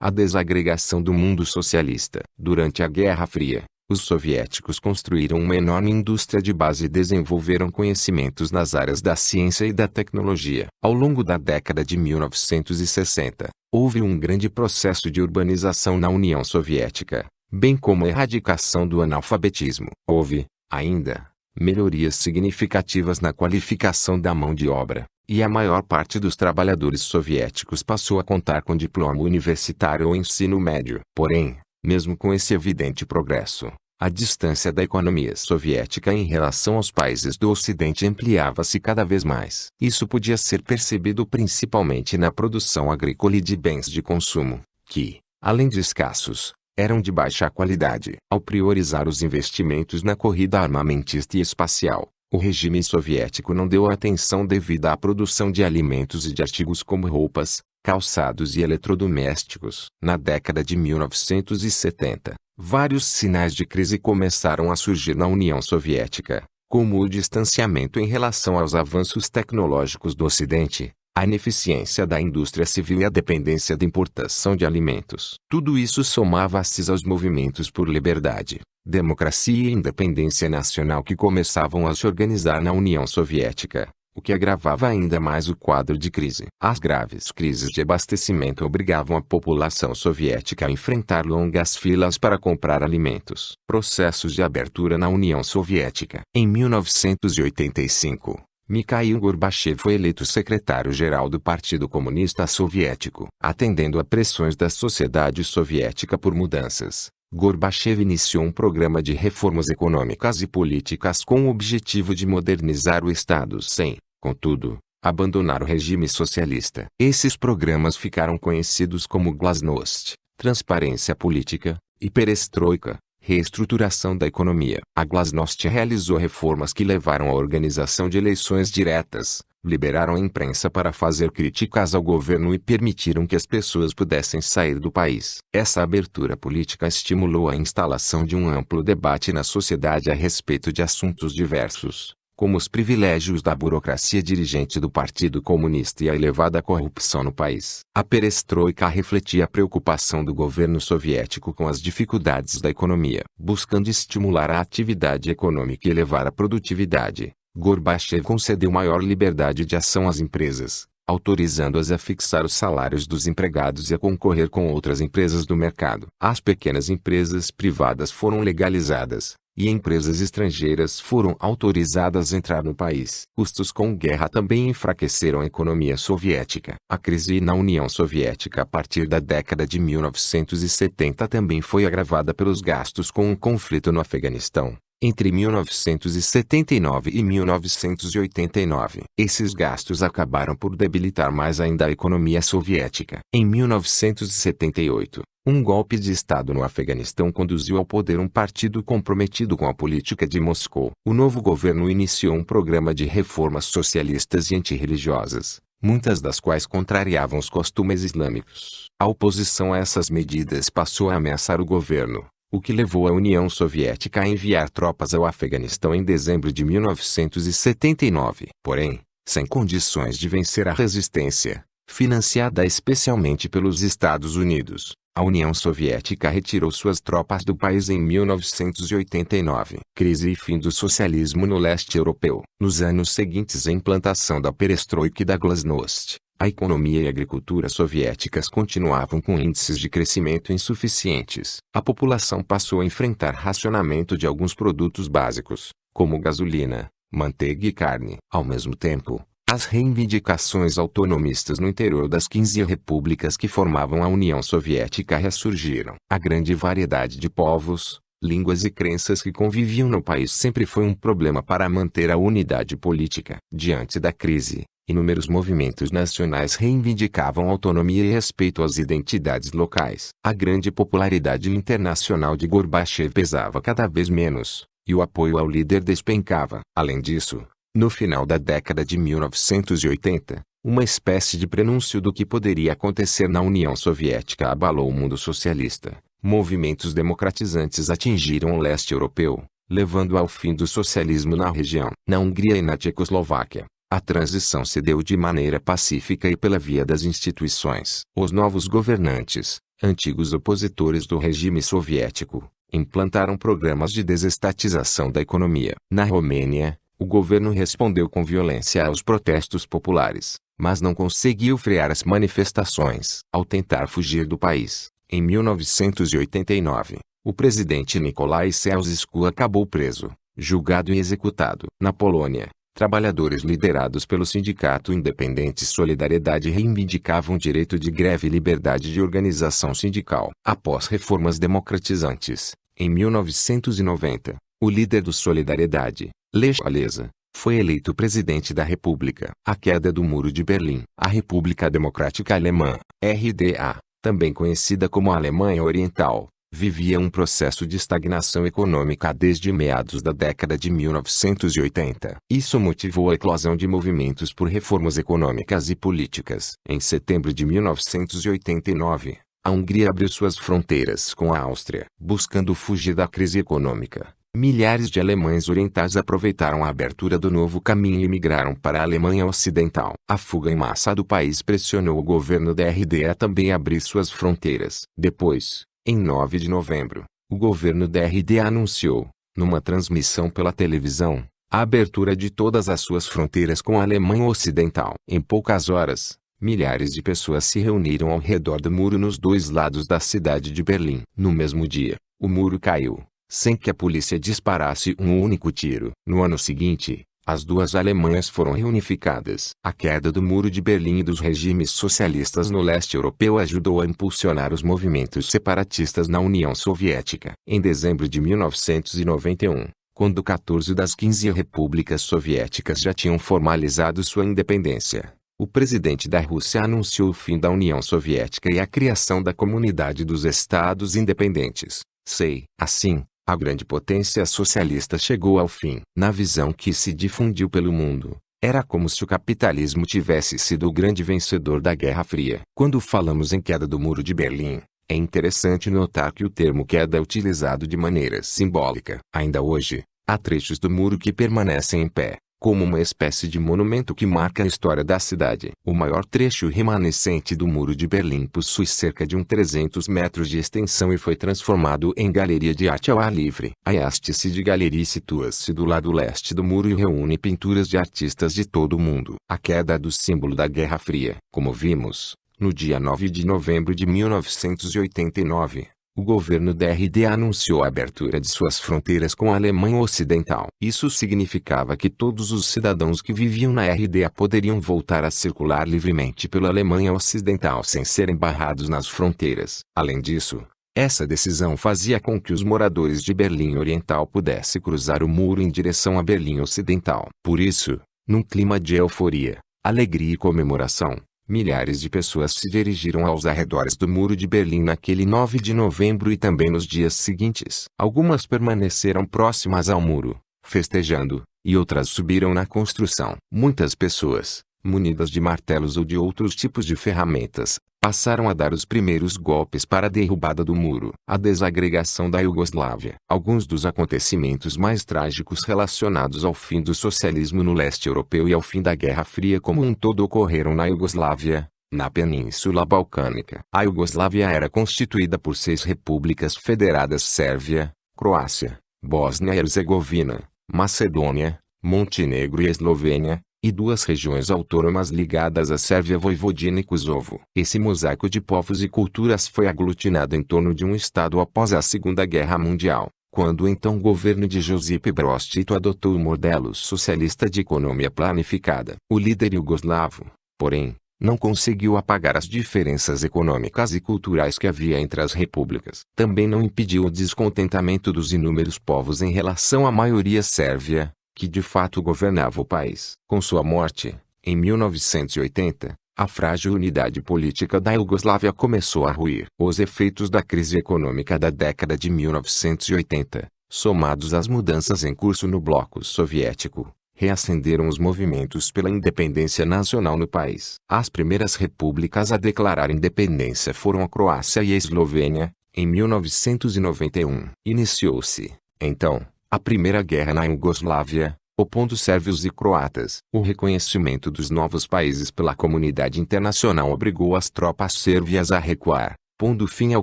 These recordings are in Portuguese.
A desagregação do mundo socialista. Durante a Guerra Fria, os soviéticos construíram uma enorme indústria de base e desenvolveram conhecimentos nas áreas da ciência e da tecnologia. Ao longo da década de 1960, houve um grande processo de urbanização na União Soviética, bem como a erradicação do analfabetismo. Houve, ainda, melhorias significativas na qualificação da mão de obra, e a maior parte dos trabalhadores soviéticos passou a contar com diploma universitário ou ensino médio. Porém, mesmo com esse evidente progresso, a distância da economia soviética em relação aos países do Ocidente ampliava-se cada vez mais. Isso podia ser percebido principalmente na produção agrícola e de bens de consumo, que, além de escassos, eram de baixa qualidade. Ao priorizar os investimentos na corrida armamentista e espacial, o regime soviético não deu a atenção devida à produção de alimentos e de artigos como roupas, calçados e eletrodomésticos. Na década de 1970, vários sinais de crise começaram a surgir na União Soviética, como o distanciamento em relação aos avanços tecnológicos do Ocidente, a ineficiência da indústria civil e a dependência da importação de alimentos. Tudo isso somava-se aos movimentos por liberdade, democracia e independência nacional que começavam a se organizar na União Soviética, o que agravava ainda mais o quadro de crise. As graves crises de abastecimento obrigavam a população soviética a enfrentar longas filas para comprar alimentos. Processos de abertura na União Soviética. Em 1985, Mikhail Gorbachev foi eleito secretário-geral do Partido Comunista Soviético. Atendendo a pressões da sociedade soviética por mudanças, Gorbachev iniciou um programa de reformas econômicas e políticas com o objetivo de modernizar o Estado sem, contudo, abandonar o regime socialista. Esses programas ficaram conhecidos como Glasnost, transparência política, e Perestroika, reestruturação da economia. A Glasnost realizou reformas que levaram à organização de eleições diretas, liberaram a imprensa para fazer críticas ao governo e permitiram que as pessoas pudessem sair do país. Essa abertura política estimulou a instalação de um amplo debate na sociedade a respeito de assuntos diversos, como os privilégios da burocracia dirigente do Partido Comunista e a elevada corrupção no país. A perestroika refletia a preocupação do governo soviético com as dificuldades da economia. Buscando estimular a atividade econômica e elevar a produtividade, Gorbachev concedeu maior liberdade de ação às empresas, autorizando-as a fixar os salários dos empregados e a concorrer com outras empresas do mercado. As pequenas empresas privadas foram legalizadas, e empresas estrangeiras foram autorizadas a entrar no país. Custos com guerra também enfraqueceram a economia soviética. A crise na União Soviética a partir da década de 1970 também foi agravada pelos gastos com o conflito no Afeganistão, entre 1979 e 1989. Esses gastos acabaram por debilitar mais ainda a economia soviética. Em 1978, um golpe de Estado no Afeganistão conduziu ao poder um partido comprometido com a política de Moscou. O novo governo iniciou um programa de reformas socialistas e antirreligiosas, muitas das quais contrariavam os costumes islâmicos. A oposição a essas medidas passou a ameaçar o governo, o que levou a União Soviética a enviar tropas ao Afeganistão em dezembro de 1979. Porém, sem condições de vencer a resistência, financiada especialmente pelos Estados Unidos, a União Soviética retirou suas tropas do país em 1989. Crise e fim do socialismo no leste europeu. Nos anos seguintes à implantação da perestroika e da glasnost, a economia e a agricultura soviéticas continuavam com índices de crescimento insuficientes. A população passou a enfrentar racionamento de alguns produtos básicos, como gasolina, manteiga e carne. Ao mesmo tempo, as reivindicações autonomistas no interior das 15 repúblicas que formavam a União Soviética ressurgiram. A grande variedade de povos, línguas e crenças que conviviam no país sempre foi um problema para manter a unidade política. Diante da crise, inúmeros movimentos nacionais reivindicavam autonomia e respeito às identidades locais. A grande popularidade internacional de Gorbachev pesava cada vez menos, e o apoio ao líder despencava. Além disso, no final da década de 1980, uma espécie de prenúncio do que poderia acontecer na União Soviética abalou o mundo socialista. Movimentos democratizantes atingiram o leste europeu, levando ao fim do socialismo na região. Na Hungria e na Tchecoslováquia, a transição se deu de maneira pacífica e pela via das instituições. Os novos governantes, Antigos opositores do regime soviético implantaram programas de desestatização da economia. Na Romênia, o governo respondeu com violência aos protestos populares, mas não conseguiu frear as manifestações. Ao tentar fugir do país, em 1989, o presidente Nicolae Ceausescu acabou preso, julgado e executado. Na Polônia, trabalhadores liderados pelo Sindicato Independente Solidariedade reivindicavam direito de greve e liberdade de organização sindical. Após reformas democratizantes, em 1990, o líder do Solidariedade, Lech Walesa, foi eleito presidente da República. A queda do Muro de Berlim. A República Democrática Alemã, RDA, também conhecida como Alemanha Oriental, vivia um processo de estagnação econômica desde meados da década de 1980. Isso motivou a eclosão de movimentos por reformas econômicas e políticas. Em setembro de 1989, a Hungria abriu suas fronteiras com a Áustria, buscando fugir da crise econômica. Milhares de alemães orientais aproveitaram a abertura do novo caminho e migraram para a Alemanha Ocidental. A fuga em massa do país pressionou o governo da RDA a também abrir suas fronteiras. Depois, em 9 de novembro, o governo da RDA anunciou, numa transmissão pela televisão, a abertura de todas as suas fronteiras com a Alemanha Ocidental. Em poucas horas, milhares de pessoas se reuniram ao redor do muro nos dois lados da cidade de Berlim. No mesmo dia, o muro caiu, sem que a polícia disparasse um único tiro. No ano seguinte, as duas Alemanhas foram reunificadas. A queda do Muro de Berlim e dos regimes socialistas no leste europeu ajudou a impulsionar os movimentos separatistas na União Soviética. Em dezembro de 1991, quando 14 das 15 repúblicas soviéticas já tinham formalizado sua independência, o presidente da Rússia anunciou o fim da União Soviética e a criação da Comunidade dos Estados Independentes, CEI. Assim, a grande potência socialista chegou ao fim. Na visão que se difundiu pelo mundo, era como se o capitalismo tivesse sido o grande vencedor da Guerra Fria. Quando falamos em queda do Muro de Berlim, é interessante notar que o termo queda é utilizado de maneira simbólica. Ainda hoje, há trechos do muro que permanecem em pé, como uma espécie de monumento que marca a história da cidade. O maior trecho remanescente do Muro de Berlim possui cerca de 300 metros de extensão e foi transformado em galeria de arte ao ar livre. A Haste de Galerie situa-se do lado leste do muro e reúne pinturas de artistas de todo o mundo. A queda do símbolo da Guerra Fria. Como vimos, no dia 9 de novembro de 1989, o governo da RDA anunciou a abertura de suas fronteiras com a Alemanha Ocidental. Isso significava que todos os cidadãos que viviam na RDA poderiam voltar a circular livremente pela Alemanha Ocidental sem serem barrados nas fronteiras. Além disso, essa decisão fazia com que os moradores de Berlim Oriental pudessem cruzar o muro em direção a Berlim Ocidental. Por isso, num clima de euforia, alegria e comemoração, milhares de pessoas se dirigiram aos arredores do Muro de Berlim naquele 9 de novembro e também nos dias seguintes. Algumas permaneceram próximas ao muro, festejando, e outras subiram na construção. Muitas pessoas, munidas de martelos ou de outros tipos de ferramentas, passaram a dar os primeiros golpes para a derrubada do muro. A desagregação da Iugoslávia. Alguns dos acontecimentos mais trágicos relacionados ao fim do socialismo no leste europeu e ao fim da Guerra Fria como um todo ocorreram na Iugoslávia, na Península Balcânica. A Iugoslávia era constituída por 6 repúblicas federadas: Sérvia, Croácia, Bósnia e Herzegovina, Macedônia, Montenegro e Eslovênia, e 2 regiões autônomas ligadas à Sérvia, Voivodina e Kosovo. Esse mosaico de povos e culturas foi aglutinado em torno de um estado após a Segunda Guerra Mundial, quando o então governo de Josip Broz Tito adotou o modelo socialista de economia planificada. O líder iugoslavo, porém, não conseguiu apagar as diferenças econômicas e culturais que havia entre as repúblicas. Também não impediu o descontentamento dos inúmeros povos em relação à maioria sérvia, que de fato governava o país. Com sua morte, em 1980, a frágil unidade política da Iugoslávia começou a ruir. Os efeitos da crise econômica da década de 1980, somados às mudanças em curso no bloco soviético, reacenderam os movimentos pela independência nacional no país. As primeiras repúblicas a declarar independência foram a Croácia e a Eslovênia, em 1991. Iniciou-se, então, a Primeira Guerra na Iugoslávia, opondo sérvios e croatas. O reconhecimento dos novos países pela comunidade internacional obrigou as tropas sérvias a recuar, pondo fim ao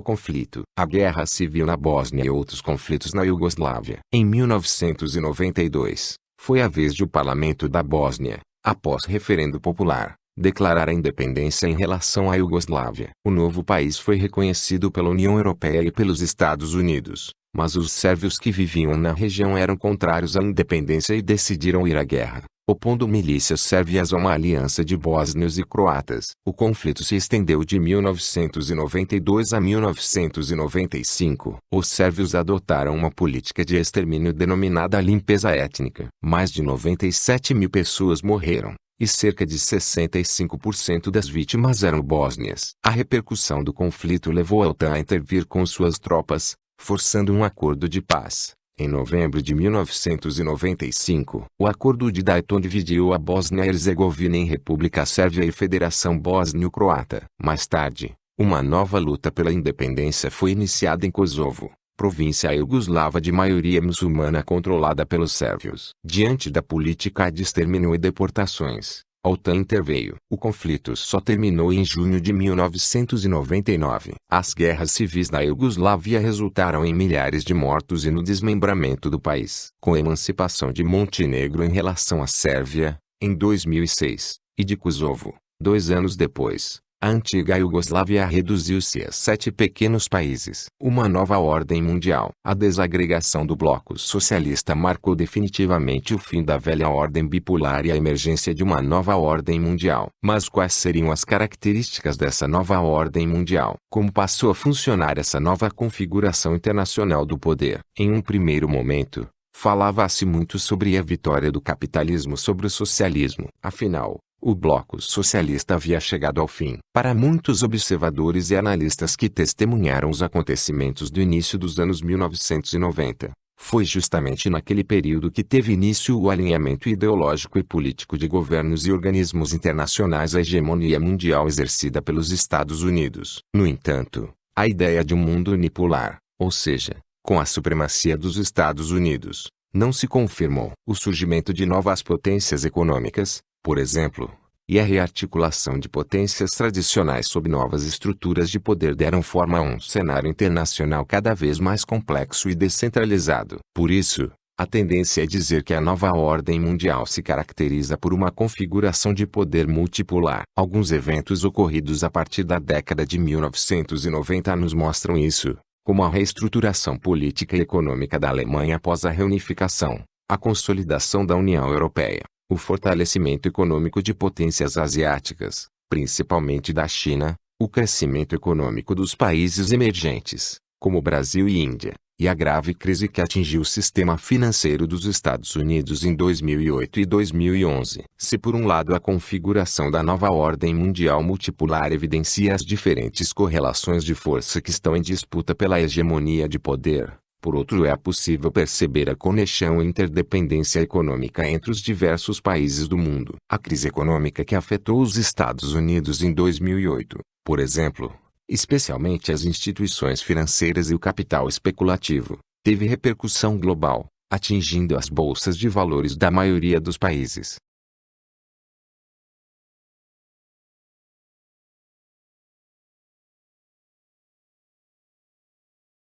conflito. A Guerra Civil na Bósnia e outros conflitos na Iugoslávia. Em 1992, foi a vez de o Parlamento da Bósnia, após referendo popular, declarar a independência em relação à Iugoslávia. O novo país foi reconhecido pela União Europeia e pelos Estados Unidos, mas os sérvios que viviam na região eram contrários à independência e decidiram ir à guerra, opondo milícias sérvias a uma aliança de bósnios e croatas. O conflito se estendeu de 1992 a 1995. Os sérvios adotaram uma política de extermínio denominada limpeza étnica. Mais de 97 mil pessoas morreram, e cerca de 65% das vítimas eram bósnias. A repercussão do conflito levou a OTAN a intervir com suas tropas, forçando um acordo de paz. Em novembro de 1995, o Acordo de Dayton dividiu a Bósnia-Herzegovina em República Sérvia e Federação Bósnio-Croata. Mais tarde, uma nova luta pela independência foi iniciada em Kosovo, província iugoslava de maioria muçulmana controlada pelos sérvios. Diante da política de extermínio e deportações, a OTAN interveio. O conflito só terminou em junho de 1999. As guerras civis na Iugoslávia resultaram em milhares de mortos e no desmembramento do país. Com a emancipação de Montenegro em relação à Sérvia, em 2006, e de Kosovo, 2 anos depois, a antiga Iugoslávia reduziu-se a 7 pequenos países. Uma nova ordem mundial. A desagregação do bloco socialista marcou definitivamente o fim da velha ordem bipolar e a emergência de uma nova ordem mundial. Mas quais seriam as características dessa nova ordem mundial? Como passou a funcionar essa nova configuração internacional do poder? Em um primeiro momento, falava-se muito sobre a vitória do capitalismo sobre o socialismo. Afinal, o bloco socialista havia chegado ao fim. Para muitos observadores e analistas que testemunharam os acontecimentos do início dos anos 1990, foi justamente naquele período que teve início o alinhamento ideológico e político de governos e organismos internacionais à hegemonia mundial exercida pelos Estados Unidos. No entanto, a ideia de um mundo unipolar, ou seja, com a supremacia dos Estados Unidos, não se confirmou. O surgimento de novas potências econômicas, por exemplo, e a rearticulação de potências tradicionais sob novas estruturas de poder deram forma a um cenário internacional cada vez mais complexo e descentralizado. Por isso, a tendência é dizer que a nova ordem mundial se caracteriza por uma configuração de poder multipolar. Alguns eventos ocorridos a partir da década de 1990 nos mostram isso, como a reestruturação política e econômica da Alemanha após a reunificação, a consolidação da União Europeia, o fortalecimento econômico de potências asiáticas, principalmente da China, o crescimento econômico dos países emergentes, como Brasil e Índia, e a grave crise que atingiu o sistema financeiro dos Estados Unidos em 2008 e 2011. Se por um lado a configuração da nova ordem mundial multipolar evidencia as diferentes correlações de força que estão em disputa pela hegemonia de poder, por outro é possível perceber a conexão e interdependência econômica entre os diversos países do mundo. A crise econômica que afetou os Estados Unidos em 2008, por exemplo, especialmente as instituições financeiras e o capital especulativo, teve repercussão global, atingindo as bolsas de valores da maioria dos países.